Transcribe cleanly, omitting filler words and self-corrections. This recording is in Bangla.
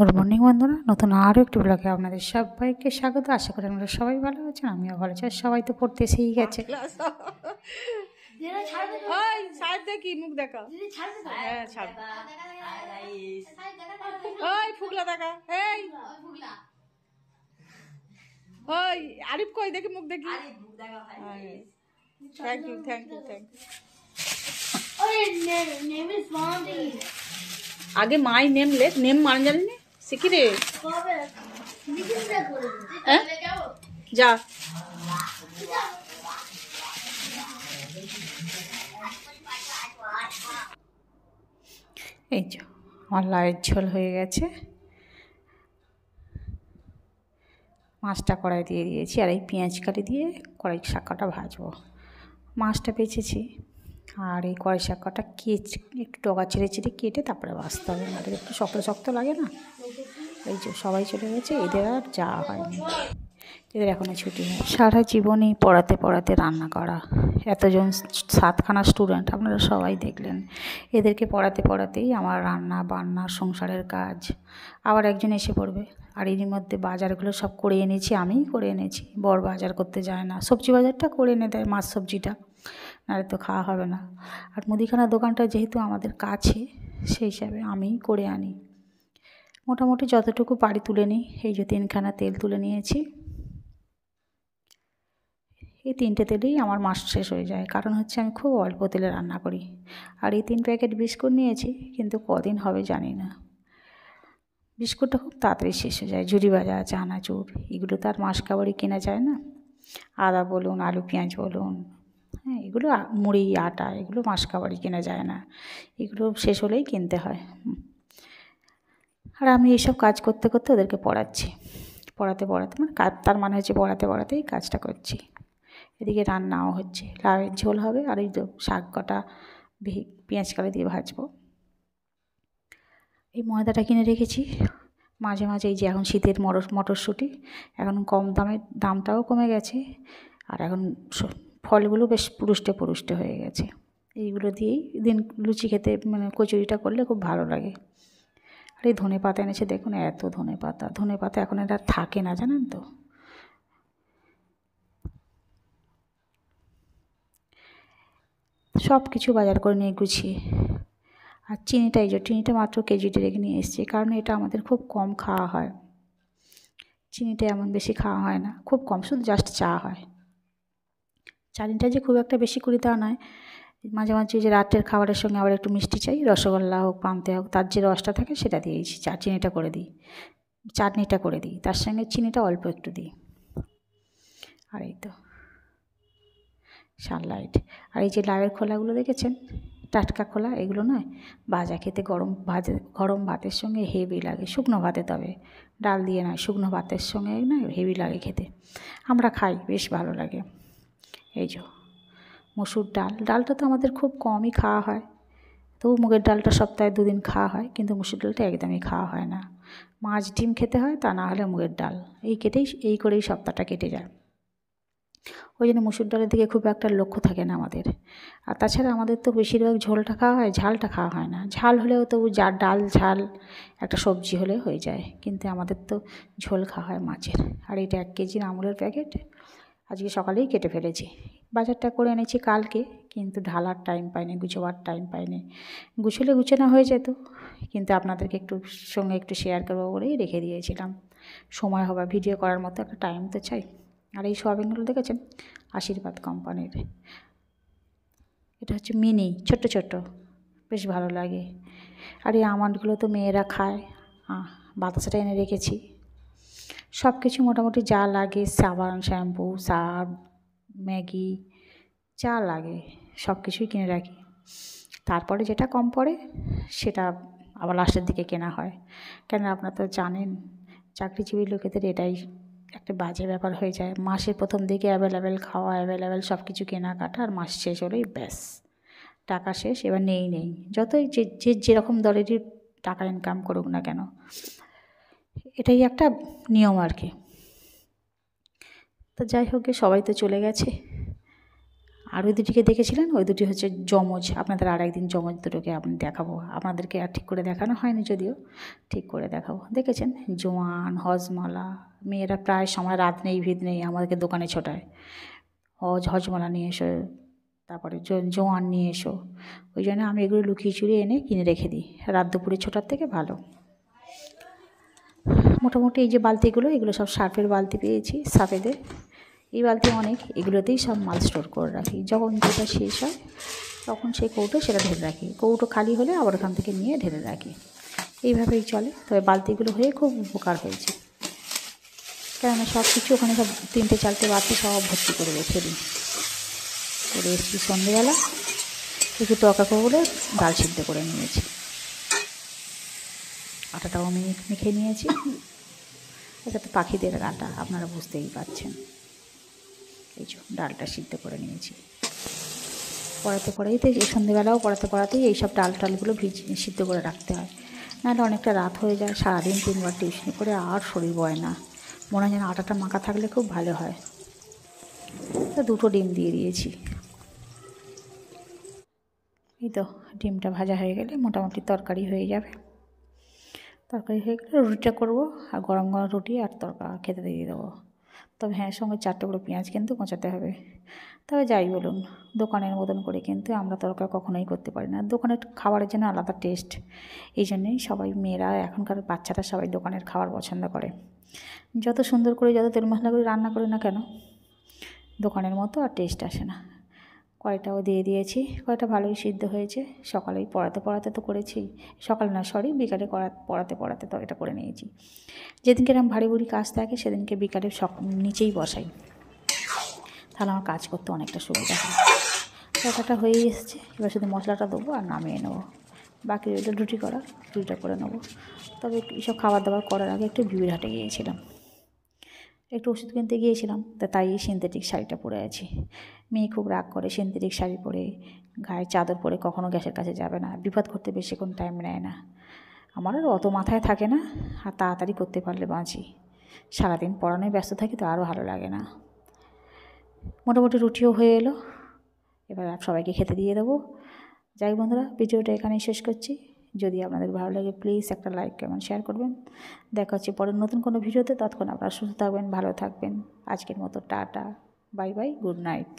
গুড মর্নিং বন্ধুরা, নতুন আরও একটি ব্লগে আপনাদের সবাইকে স্বাগত। আশা করি আপনারা সবাই ভালো আছেন, আমিও ভালো আছি। আর সবাই তো পড়তে এসেই গেছে। মুখ দেখা ফুগলা দেখা আরিফ কই দেখি মুখ দেখি। Thank you thank you thank you. আগে মাই নেম লেখ, নেম মান জানি না শিখি রে। যা এই যে আমার লাউয়ের ঝোল হয়ে গেছে, মাছটা কড়াই দিয়ে দিয়েছি, আর এই পেঁয়াজ কালি দিয়ে কড়াই শাকটা ভাজবো। মাছটা বেছেছি, আর এই কড়াই শাকটা একটু ডগা ছেড়ে ছেড়ে কেটে তারপরে ভাজতে হবে, না একটু শক্ত শক্ত লাগে না। এই যে সবাই চলে গেছে, এদের আর যাওয়া হয়নি, এদের এখনও ছুটি নেই। সারা জীবনই পড়াতে পড়াতে রান্না করা, এতজন 7খানা স্টুডেন্ট আপনারা সবাই দেখলেন। এদেরকে পড়াতে পড়াতেই আমার রান্না বান্না সংসারের কাজ, আবার একজন এসে পড়বে। আর এর মধ্যে বাজারগুলো সব করে এনেছি, আমিই করে এনেছি, বড় বাজার করতে যায় না, সবজি বাজারটা করে এনে দেয়, মাছ সবজিটা, নাহলে তো খাওয়া হবে না। আর মুদিখানা দোকানটা যেহেতু আমাদের কাছে, সেই হিসাবে আমিই করে আনি। মোটামুটি যতটুকু পারি তুলে নিই। এই যে 3খানা তেল তুলে নিয়েছি, এই 3টে তেলেই আমার মাস শেষ হয়ে যায়, কারণ হচ্ছে আমি খুব অল্প তেলে রান্না করি। আর এই 3 প্যাকেট বিস্কুট নিয়েছি, কিন্তু কদিন হবে জানি না। বিস্কুটটা খুব তাড়াতাড়ি শেষ হয়ে যায়, ঝুরি ভাজা চানাচুর এগুলো তো আর মাস কাবারই কেনা যায় না। আদা বলুন, আলু পেঁয়াজ বলুন, হ্যাঁ এগুলো মুড়ি আটা এগুলো মাস কাবারই কেনা যায় না, এগুলো শেষ হলেই কিনতে হয়। আর আমি এইসব কাজ করতে করতে ওদেরকে পড়াচ্ছি, পড়াতে পড়াতে মানে তার মানে হচ্ছে পড়াতে পড়াতেই কাজটা করছি। এদিকে রান্নাও হচ্ছে, লাউয়ের ঝোল হবে, আর এই তো শাক কটা পেঁয়াজ কালি দিয়ে ভাজবো। এই ময়দাটা কিনে রেখেছি, মাঝে মাঝে এই যে এখন শীতের মটরশুঁটি এখন কম দামটাও কমে গেছে, আর এখন ফলগুলো বেশ পুরুষ্টে পুরুষ্টে হয়ে গেছে। এইগুলো দিয়েই দিন লুচি খেতে মানে কচুরিটা করলে খুব ভালো লাগে। আর এই ধনে পাতা এনেছে, দেখুন এত ধনে পাতা এখন এটা থাকে না, জানেন তো। সব কিছু বাজার করে নিয়ে গুছিয়ে, আর চিনিটা এই যে চিনিটা মাত্র কেজিতে রেখে নিয়ে এসেছি, কারণ এটা আমাদের খুব কম খাওয়া হয়। চিনিটা এমন বেশি খাওয়া হয় না, খুব কম, শুধু জাস্ট চা হয়। চিনিটা যে খুব একটা বেশি করি তা নয়, মাঝে মাঝে যে রাতের খাবারের সঙ্গে আবার একটু মিষ্টি চাই, রসগোল্লা হোক পান্তে হোক, তার যে রসটা থাকে সেটা দিয়েছি, চিনিটা করে দিই, চাটনিটা করে দিই, তার সঙ্গে চিনিটা অল্প একটু দিই। আর এই তো সানলাইট। আর এই যে লাউয়ের খোলাগুলো দেখেছেন, টাটকা খোলা, এগুলো নয়, ভাজা খেতে গরম ভাতের সঙ্গে হেভি লাগে, শুকনো ভাতে, তবে ডাল দিয়ে নয়, শুকনো ভাতের সঙ্গে না হেভি লাগে খেতে, আমরা খাই, বেশ ভালো লাগে। এই যে মসুর ডালটা তো আমাদের খুব কমই খাওয়া হয়, তবু মুগের ডালটা সপ্তাহে 2 দিন খাওয়া হয়, কিন্তু মসুর ডালটা একদমই খাওয়া হয় না। মাছ ডিম খেতে হয়, তা না হলে মুগের ডাল, এই করেই সপ্তাহটা কেটে যায়। ওই জন্য মসুর ডালের দিকে খুব একটা লক্ষ্য থাকে না আমাদের। আর তাছাড়া আমাদের তো বেশিরভাগ ঝোলটা খাওয়া হয়, ঝালটা খাওয়া হয় না। ঝাল হলেও তবু ডাল ঝাল একটা সবজি হলে হয়ে যায়, কিন্তু আমাদের তো ঝোল খাওয়া হয় মাছের। আর এটা 1 কেজির আমুলের প্যাকেট, আজকে সকালেই কেটে ফেলেছি। বাজারটা করে এনেছি কালকে, কিন্তু ঢালার টাইম পাইনি, গুছোবার টাইম পাইনি। গুছোনো হয়ে যেত, কিন্তু আপনাদেরকে সঙ্গে একটু শেয়ার করবো বলেই রেখে দিয়েছিলাম। সময় হবে ভিডিও করার মতো একটা টাইম তো চাই। আর এই সোয়াবিনগুলো দেখেছেন, আশীর্বাদ কোম্পানির, এটা হচ্ছে মিনি, ছোট্ট ছোট্ট, বেশ ভালো লাগে। আর এই আমন্ডগুলো তো মেয়েরা খায়, বাতাসাটা এনে রেখেছি। সব কিছু মোটামুটি যা লাগে, সাবান শ্যাম্পু সার্ফ ম্যাগি যা লাগে সব কিছুই কিনে রাখি। তারপরে যেটা কম পড়ে সেটা আবার লাস্টের দিকে কেনা হয়, কেন আপনারা তো জানেন চাকরিজীবী লোকেদের এটাই একটা বাজে ব্যাপার হয়ে যায়। মাসের প্রথম দিকে অ্যাভেলেবেল খাওয়া, অ্যাভেলেবেল সব কিছু কেনাকাটা, আর মাস শেষ হলেই ব্যাস টাকা শেষ, এবার নেই। যতই যে যেরকম দলেরই টাকা ইনকাম করুক না কেন, এটাই একটা নিয়ম আর কি। তো যাই হোক, সবাই তো চলে গেছে, আর ওই দুটিকে দেখেছিলেন, ওই দুটি হচ্ছে যমজ। আপনাদের আর একদিন যমজ দুটোকে আপনি দেখাবো, আপনাদেরকে আর ঠিক করে দেখানো হয়নি, যদিও ঠিক করে দেখাবো। দেখেছেন জোয়ান, হজমালা, মেয়েরা প্রায় সময় রাত নেই ভিত নেই আমাদেরকে দোকানে ছোটায়, হজমালা নিয়ে এসো, তারপরে জোয়ান নিয়ে এসো। ওই জন্য আমি এগুলো লুকিয়ে চুরিয়ে এনে কিনে রেখে দিই, রাত দুপুরে ছোটার থেকে ভালো। মোটামুটি এই যে বালতিগুলো, এগুলো সব সার্ফের বালতি পেয়েছি, সাফেদের। এই বালতি অনেক, এগুলোতেই সব মাল স্টোর করে রাখি। যখন যেটা শেষ হয় তখন সেই কৌটো সেটা ঢেলে রাখি, কৌটো খালি হলে আবার ওখান থেকে নিয়ে ঢেলে রাখি। এইভাবেই চলে। তবে বালতিগুলো হয়ে খুব উপকার হয়েছে, কেননা সব কিছু ওখানে সব 3-4টে বালতি সব ভর্তি করে রেখে দিই। করে এসেছি সন্ধ্যেবেলা, একটু তরকা করে ডাল সিদ্ধ করে নিয়েছি, আটাটাও মেখে নিয়েছি। এটা তো পাখিদের আটা, আপনারা বুঝতেই পারছেন। এই যে ডালটা সিদ্ধ করে নিয়েছি। পড়াতে এই সন্ধ্যেবেলাও পড়াতেই এইসব ডালগুলো সিদ্ধ করে রাখতে হয়, নাহলে অনেকটা রাত হয়ে যায়। সারাদিন 3বার টিউশনি করে আর শরীর বয় না, মনে হয় যেন আটাটা মাখা থাকলে খুব ভালো হয়। তো 2টো ডিম দিয়ে দিয়েছি। এই তো ডিমটা ভাজা হয়ে গেলে মোটামুটি তরকারি হয়ে যাবে। তরকারি হয়ে গেলে রুটিটা করবো, আর গরম গরম রুটি আর তরকা খেতে দিয়ে দেবো। তবে হ্যাঁ, সঙ্গে 4টে করে পেঁয়াজ কিন্তু কোঁচাতে হবে। তবে যাই বলুন, দোকানের মতন করে কিন্তু আমরা তরকা কখনোই করতে পারি না। দোকানের খাবারের জন্য আলাদা টেস্ট, এই জন্যই সবাই মেয়েরা, এখনকার বাচ্চারা সবাই দোকানের খাবার পছন্দ করে। যত সুন্দর করে, যত তেল মশলা করে রান্না করি না কেন, দোকানের মতো আর টেস্ট আসে না। কড়াইটাও দিয়ে দিয়েছি, কড়াইটা ভালোই সিদ্ধ হয়েছে। সকালেই পড়াতে তো করেছি, সকাল না সরি বিকালে পড়াতে তো এটা করে নিয়েছি। যেদিনকে এরকম ভারী ভুরি কাজ থাকে সেদিনকে বিকালে নিচেই বসাই, তাহলে আমার কাজ করতে অনেকটা সুবিধা হয়। তরকারিটা হয়ে এসেছে, এবার শুধু মশলাটা দেবো আর নামিয়ে নেবো। বাকি রইল রুটিটা করে নেবো। তবে এইসব খাবার দাবার করার আগে একটু বিবিরহাটে গিয়েছিলাম, একটু ওষুধ কিনতে গিয়েছিলাম, তাই সিনথেটিক শাড়িটা পরে আছি। মেয়ে খুব রাগ করে, সিনথেটিক শাড়ি পরে গায়ে চাদর পরে কখনো গ্যাসের কাছে যাবে না, বিপদ করতে বেশিক্ষণ টাইম নেয় না। আমার আর অত মাথায় থাকে না, আর তাড়াতাড়ি করতে পারলে বাঁচি। সারাদিন পড়ানোয় ব্যস্ত থাকি তো আরও ভালো লাগে না। মোটামুটি রুটিও হয়ে এলো, এবার সবাইকে খেতে দিয়ে দেবো। যাই বন্ধুরা, ভিডিওটা এখানেই শেষ করছি। যদি আপনাদের ভালো লাগে প্লিজ একটা লাইক কমেন্ট শেয়ার করবেন। দেখা হচ্ছে পরের নতুন কোনো ভিডিওতে। ততক্ষণ আপনারা সুস্থ থাকবেন, ভালো থাকবেন। আজকের মতো tata, bye bye, good night.